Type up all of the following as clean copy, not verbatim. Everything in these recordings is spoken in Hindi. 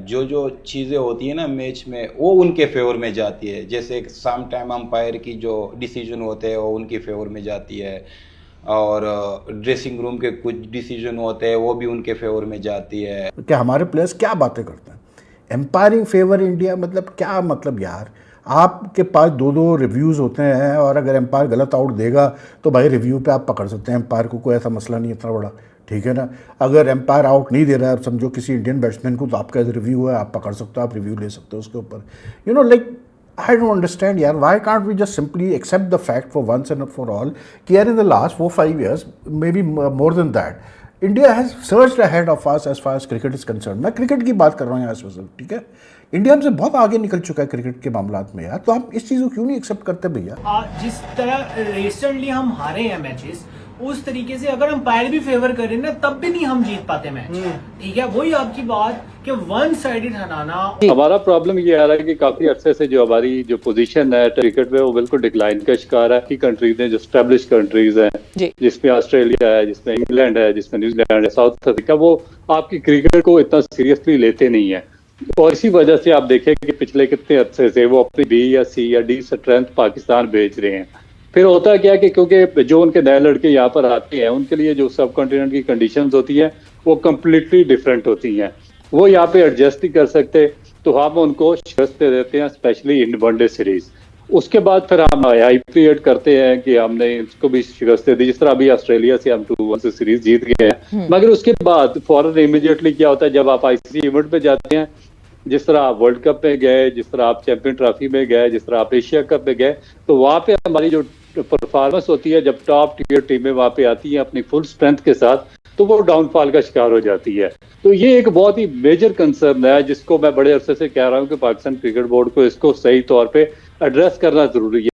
जो जो चीज़ें होती है ना मैच में वो उनके फेवर में जाती है। जैसे सम टाइम अंपायर की जो डिसीजन होते हैं वो उनके फेवर में जाती है, और ड्रेसिंग रूम के कुछ डिसीजन होते हैं वो भी उनके फेवर में जाती है। कि हमारे प्लेयर्स क्या बातें करते हैं, एम्पायरिंग फेवर इंडिया, मतलब क्या मतलब यार। आपके पास दो दो रिव्यूज़ होते हैं और अगर एम्पायर गलत आउट देगा तो भाई रिव्यू पे आप पकड़ सकते हैं एम्पायर को, कोई ऐसा मसला नहीं इतना बड़ा, ठीक है ना। अगर एम्पायर आउट नहीं दे रहा है, समझो किसी इंडियन बैट्समैन को, तो आपका रिव्यू है, आप पकड़ सकते हो, आप रिव्यू ले सकते हो उसके ऊपर। You know like I don't understand यार, why can't we just simply accept the fact for once and for all कि यार in the last 4-5 years, may be more than that, India has searched ahead of us as far as cricket is concerned. मैं क्रिकेट की बात कर रहा हूँ यहाँ इस वजह, ठीक है। इंडिया हमसे बहुत आगे निकल चुका है क्रिकेट के मामलात में यार, तो हम इस चीज़ को क्यों नहीं एक्सेप्ट करते भैया। जिस तरह रिसेंटली हम हारे हैं मैचेस, उस तरीके से अगर अंपायर भी फेवर करें ना तब भी नहीं हम जीत पाते मैच। ठीक है, वही आपकी बात कि वन साइडेड हराना। हमारा प्रॉब्लम ये आ रहा है कि काफी अरसे से जो हमारी जो पोजीशन है क्रिकेट में वो बिल्कुल डिक्लाइन का शिकार है। की कंट्रीज हैं जो स्टैब्लिश कंट्रीज हैं, जिसमें ऑस्ट्रेलिया है, जिसमें इंग्लैंड है, जिसमें न्यूजीलैंड है, साउथ अफ्रीका, वो आपकी क्रिकेट को इतना सीरियसली लेते नहीं है। और इसी वजह से आप देखें कि पिछले कितने अरसे से वो अपनी बी या सी या डी स्ट्रेंथ पाकिस्तान भेज रहे हैं। फिर होता क्या कि क्योंकि जो उनके नए लड़के यहाँ पर आते हैं उनके लिए जो सब कॉन्टिनेंट की कंडीशंस होती हैं वो कम्प्लीटली डिफरेंट होती हैं, वो यहाँ पे एडजस्ट नहीं कर सकते, तो हम उनको शिकस्त दे देते हैं, स्पेशली इन वनडे सीरीज। उसके बाद फिर हम हाई पीरियड करते हैं कि हमने इसको भी शिकस्त दी, जिस तरह अभी ऑस्ट्रेलिया से हम 2-1 से सीरीज जीत गए हैं। मगर उसके बाद फौरन इमीडिएटली क्या होता है, जब आप आईसीसी इवेंट में जाते हैं, जिस तरह आप वर्ल्ड कप में गए, जिस तरह आप चैंपियन ट्रॉफी में गए, जिस तरह आप एशिया कप में गए, तो वहाँ पे हमारी जो परफॉर्मेंस होती है, जब टॉप टीयर टीमें वहाँ पे आती हैं अपनी फुल स्ट्रेंथ के साथ, तो वो डाउनफॉल का शिकार हो जाती है। तो ये एक बहुत ही मेजर कंसर्न है जिसको मैं बड़े अरसे से कह रहा हूँ कि पाकिस्तान क्रिकेट बोर्ड को इसको सही तौर पे एड्रेस करना जरूरी है।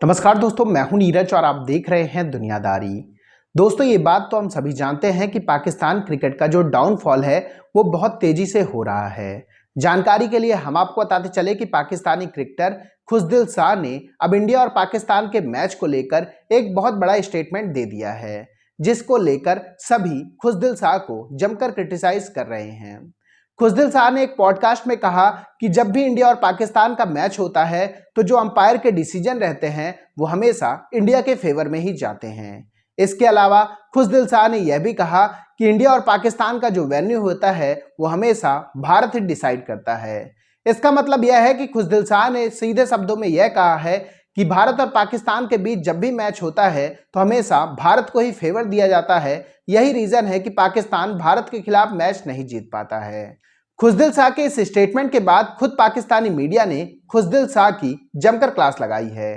नमस्कार दोस्तों, मैं हूं नीरज और आप देख रहे हैं दुनियादारी। दोस्तों, ये बात तो हम सभी जानते हैं कि पाकिस्तान क्रिकेट का जो डाउनफॉल है वो बहुत तेजी से हो रहा है। जानकारी के लिए हम आपको बताते चले कि पाकिस्तानी क्रिकेटर खुशदिल शाह ने अब इंडिया और पाकिस्तान के मैच को लेकर एक बहुत बड़ा स्टेटमेंट दे दिया है, जिसको लेकर सभी खुशदिल शाह को जमकर क्रिटिसाइज कर रहे हैं। खुशदिल शाह ने एक पॉडकास्ट में कहा कि जब भी इंडिया और पाकिस्तान का मैच होता है तो जो अंपायर के डिसीजन रहते हैं वो हमेशा इंडिया के फेवर में ही जाते हैं। इसके अलावा खुशदिल शाह ने यह भी कहा कि इंडिया और पाकिस्तान का जो वेन्यू होता है वो हमेशा भारत ही डिसाइड करता है। इसका मतलब यह है कि खुशदिल शाह ने सीधे शब्दों में यह कहा है कि भारत और पाकिस्तान के बीच जब भी मैच होता है तो हमेशा भारत को ही फेवर दिया जाता है। यही रीजन है कि पाकिस्तान भारत के खिलाफ मैच नहीं जीत पाता है। खुशदिल शाह के इस स्टेटमेंट के बाद खुद पाकिस्तानी मीडिया ने खुशदिल शाह की जमकर क्लास लगाई है।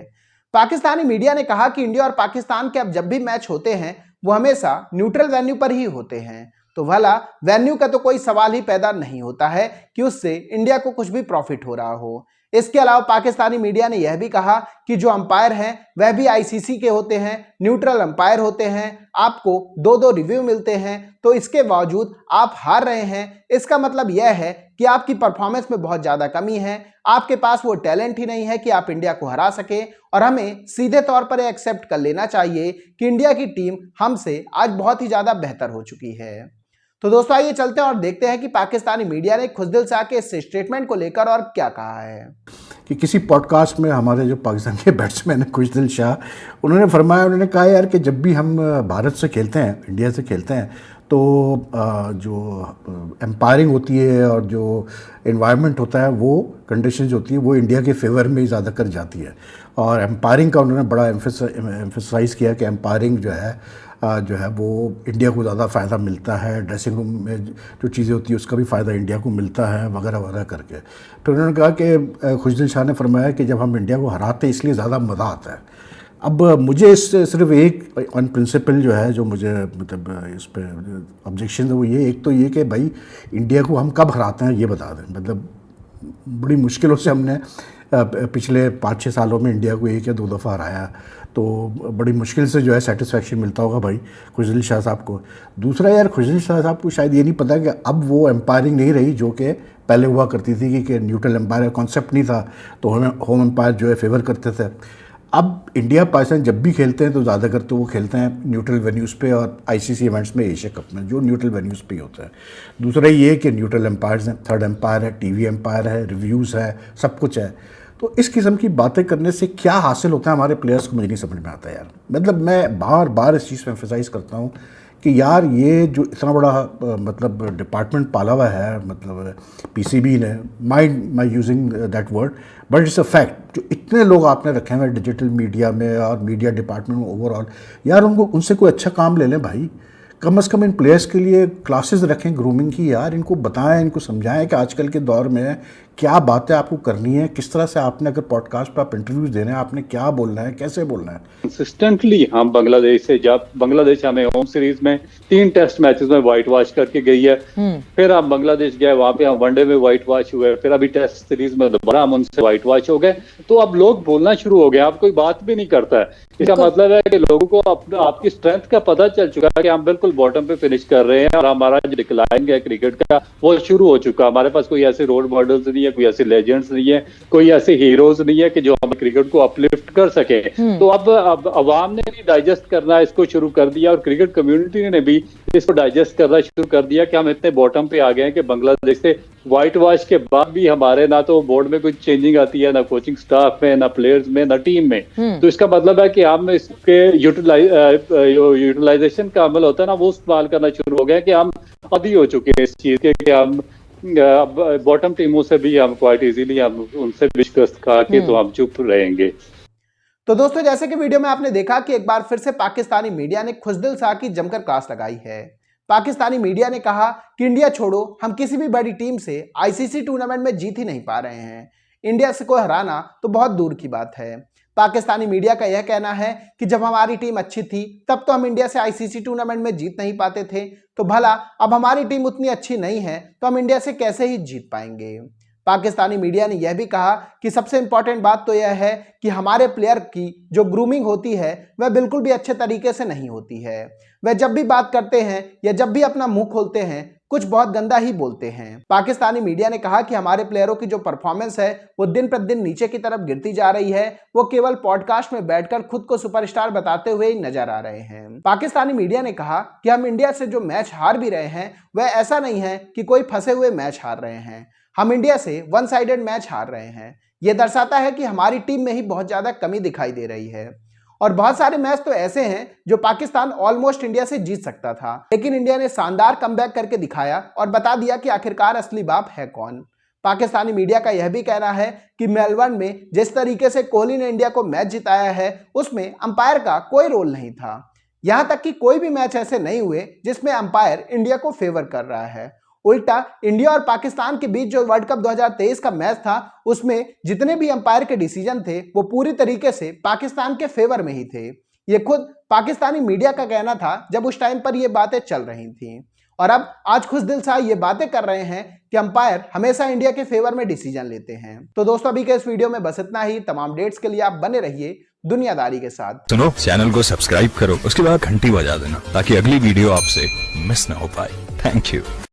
पाकिस्तानी मीडिया ने कहा कि इंडिया और पाकिस्तान के अब जब भी मैच होते हैं वो हमेशा न्यूट्रल वेन्यू पर ही होते हैं, तो भला वेन्यू का तो कोई सवाल ही पैदा नहीं होता है कि उससे इंडिया को कुछ भी प्रॉफिट हो रहा हो। इसके अलावा पाकिस्तानी मीडिया ने यह भी कहा कि जो अंपायर हैं वह भी आईसीसी के होते हैं, न्यूट्रल अंपायर होते हैं, आपको 2-2 रिव्यू मिलते हैं, तो इसके बावजूद आप हार रहे हैं। इसका मतलब यह है कि आपकी परफॉर्मेंस में बहुत ज़्यादा कमी है, आपके पास वो टैलेंट ही नहीं है कि आप इंडिया को हरा सके, और हमें सीधे तौर पर एक्सेप्ट कर लेना चाहिए कि इंडिया की टीम हमसे आज बहुत ही ज़्यादा बेहतर हो चुकी है। तो दोस्तों, आइए चलते हैं और देखते हैं कि पाकिस्तानी मीडिया ने खुशदिल शाह के इस स्टेटमेंट को लेकर और क्या कहा है। कि किसी पॉडकास्ट में हमारे जो पाकिस्तान के बैट्समैन हैं खुशदिल शाह, उन्होंने फरमाया, उन्होंने कहा यार कि जब भी हम भारत से खेलते हैं, इंडिया से खेलते हैं, तो जो एम्पायरिंग होती है और जो एनवायरनमेंट होता है, वो कंडीशंस होती है वो इंडिया के फेवर में ही ज़्यादा कर जाती है। और एम्पायरिंग का उन्होंने बड़ा एम्फेसाइज़ किया कि एम्पायरिंग जो है वो इंडिया को ज़्यादा फ़ायदा मिलता है, ड्रेसिंग रूम में जो चीज़ें होती है उसका भी फ़ायदा इंडिया को मिलता है, वगैरह वगैरह करके। फिर उन्होंने कहा कि खुशदिल शाह ने फरमाया कि जब हम इंडिया को हराते हैं इसलिए ज़्यादा मज़ा आता है। अब मुझे इससे सिर्फ एक ऑन प्रिंसिपल जो है, जो मुझे मतलब इस पर ऑब्जेक्शन है, वो ये, एक तो ये कि भाई इंडिया को हम कब हराते हैं ये बता दें। मतलब बड़ी मुश्किलों से हमने पिछले 5-6 सालों में इंडिया को 1 या 2 दफ़ा हराया, तो बड़ी मुश्किल से जो है सेटिस्फेक्शन मिलता होगा भाई खुशदिल शाह साहब को। दूसरा यार, खुशदिल शाह साहब को शायद ये नहीं पता कि अब वो एम्पायरिंग नहीं रही जो कि पहले हुआ करती थी कि न्यूट्रल एम्पायर कॉन्सेप्ट नहीं था, तो होम एम्पायर जो है फेवर करते थे। अब इंडिया पाकिस्तान जब भी खेलते हैं तो ज़्यादातर तो वो खेलते हैं न्यूट्रल वेन्यूज़ पे और आईसीसी इवेंट्स में, एशिया कप में, जो न्यूट्रल वेन्यूज़ पे ही होता है। दूसरा ये कि न्यूट्रल एम्पायर्स हैं, थर्ड एम्पायर है, टीवी एम्पायर है, रिव्यूज़ है, सब कुछ है। तो इस किस्म की बातें करने से क्या हासिल होता है हमारे प्लेयर्स को, मुझे नहीं समझ में आता यार। मतलब मैं बार बार इस चीज़ पर एम्फेसाइज़ करता हूँ कि यार ये जो इतना बड़ा मतलब डिपार्टमेंट पाला हुआ है, मतलब पीसीबी ने, my using that word, but it's a fact, जो इतने लोग आपने रखे हैं डिजिटल मीडिया में और मीडिया डिपार्टमेंट में ओवरऑल, यार उनसे कोई अच्छा काम ले लें भाई। कम से कम इन प्लेयर्स के लिए क्लासेस रखें ग्रूमिंग की यार, इनको बताएं, इनको समझाएं कि आजकल के दौर में क्या बातें आपको करनी है, किस तरह से आपने अगर पॉडकास्ट पर आप इंटरव्यूज देने हैं, आपने क्या बोलना है, कैसे बोलना है। कंसिस्टेंटली हम बांग्लादेश से, जब बांग्लादेश हमें होम सीरीज में 3 टेस्ट मैचेस में व्हाइट वॉश करके गई है, फिर हम बांग्लादेश गए, वहां पे हम वनडे में व्हाइट वॉश हुए, फिर अभी टेस्ट सीरीज में दोबारा हम उनसे व्हाइट वॉश हो गए, तो अब लोग बोलना शुरू हो गए, अब कोई बात भी नहीं करता है। इसका मतलब है कि लोगों को आपकी स्ट्रेंथ का पता चल चुका है कि हम बिल्कुल बॉटम पे फिनिश कर रहे हैं और हमारा जो डिक्लाइन है क्रिकेट का वो शुरू हो चुका। हमारे पास कोई ऐसे रोल मॉडल्स नहीं है, कोई ऐसे लेजेंड्स नहीं है, कोई ऐसे हीरोज नहीं है कि जो हम क्रिकेट को अपलिफ्ट कर सके। तो अब अवाम ने भी डाइजेस्ट करना इसको शुरू कर दिया और क्रिकेट कम्युनिटी ने भी इसको डाइजेस्ट करना शुरू कर दिया कि हम इतने बॉटम पे आ गए हैं कि बांग्लादेश से व्हाइट वॉश के बाद भी हमारे ना तो बोर्ड में कुछ चेंजिंग आती है, ना कोचिंग स्टाफ में, ना प्लेयर्स में, ना टीम में। तो इसका मतलब है कि हम इसके यूटिलाइजेशन का अमल होता है ना, वो इस्तेमाल करना शुरू हो गया कि हम आदी हो चुके हैं इस चीज के कि हम बॉटम टीमों से भी हम क्वाइट इजीली हम उनसे भी शिकस्त खा के तो हम चुप रहेंगे। तो दोस्तों, जैसे कि वीडियो में आपने देखा कि एक बार फिर से पाकिस्तानी मीडिया ने खुशदिल शाह की जमकर क्लास लगाई है। पाकिस्तानी मीडिया ने कहा कि इंडिया छोड़ो, हम किसी भी बड़ी टीम से आईसीसी टूर्नामेंट में जीत ही नहीं पा रहे हैं, इंडिया से को हराना तो बहुत दूर की बात है। पाकिस्तानी मीडिया का यह कहना है कि जब हमारी टीम अच्छी थी तब तो हम इंडिया से आईसीसी टूर्नामेंट में जीत नहीं पाते थे, तो भला अब हमारी टीम उतनी अच्छी नहीं है तो हम इंडिया से कैसे ही जीत पाएंगे। पाकिस्तानी मीडिया ने यह भी कहा कि सबसे इंपॉर्टेंट बात तो यह है कि हमारे प्लेयर की जो ग्रूमिंग होती है वह बिल्कुल भी अच्छे तरीके से नहीं होती है। वह जब भी बात करते हैं या जब भी अपना मुंह खोलते हैं कुछ बहुत गंदा ही बोलते हैं। पाकिस्तानी मीडिया ने कहा कि हमारे प्लेयरों की जो परफॉर्मेंस है वो दिन प्रतिदिन नीचे की तरफ गिरती जा रही है, वो केवल पॉडकास्ट में बैठकर खुद को सुपरस्टार बताते हुए नजर आ रहे हैं। पाकिस्तानी मीडिया ने कहा कि हम इंडिया से जो मैच हार भी रहे हैं वह ऐसा नहीं है कि कोई फंसे हुए मैच हार रहे हैं, हम इंडिया से वन साइडेड मैच हार रहे हैं। यह दर्शाता है कि हमारी टीम में ही बहुत ज्यादा कमी दिखाई दे रही है और बहुत सारे मैच तो ऐसे हैं जो पाकिस्तान ऑलमोस्ट इंडिया से जीत सकता था, लेकिन इंडिया ने शानदार कमबैक करके दिखाया और बता दिया कि आखिरकार असली बाप है कौन। पाकिस्तानी मीडिया का यह भी कहना है कि मेलबर्न में जिस तरीके से कोहली ने इंडिया को मैच जिताया है उसमें अंपायर का कोई रोल नहीं था। यहां तक कि कोई भी मैच ऐसे नहीं हुए जिसमें अंपायर इंडिया को फेवर कर रहा है। उल्टा इंडिया और पाकिस्तान के बीच जो वर्ल्ड कप 2023 का मैच था उसमें जितने भी अंपायर के डिसीजन थे वो पूरी तरीके से पाकिस्तान के फेवर में ही थे। ये खुद पाकिस्तानी मीडिया का कहना था जब उस टाइम पर ये बातें चल रही थी। और अब आज खुशदिल शाह ये बातें कर रहे हैं कि अंपायर हमेशा इंडिया के फेवर में डिसीजन लेते हैं। तो दोस्तों, अभी के इस वीडियो में बस इतना ही। तमाम अपडेट्स के लिए आप बने रहिए दुनियादारी के साथ। सुनो, चैनल को सब्सक्राइब करो, उसके बाद घंटी बजा देना ताकि अगली वीडियो आपसे मिस ना हो पाए। Thank you.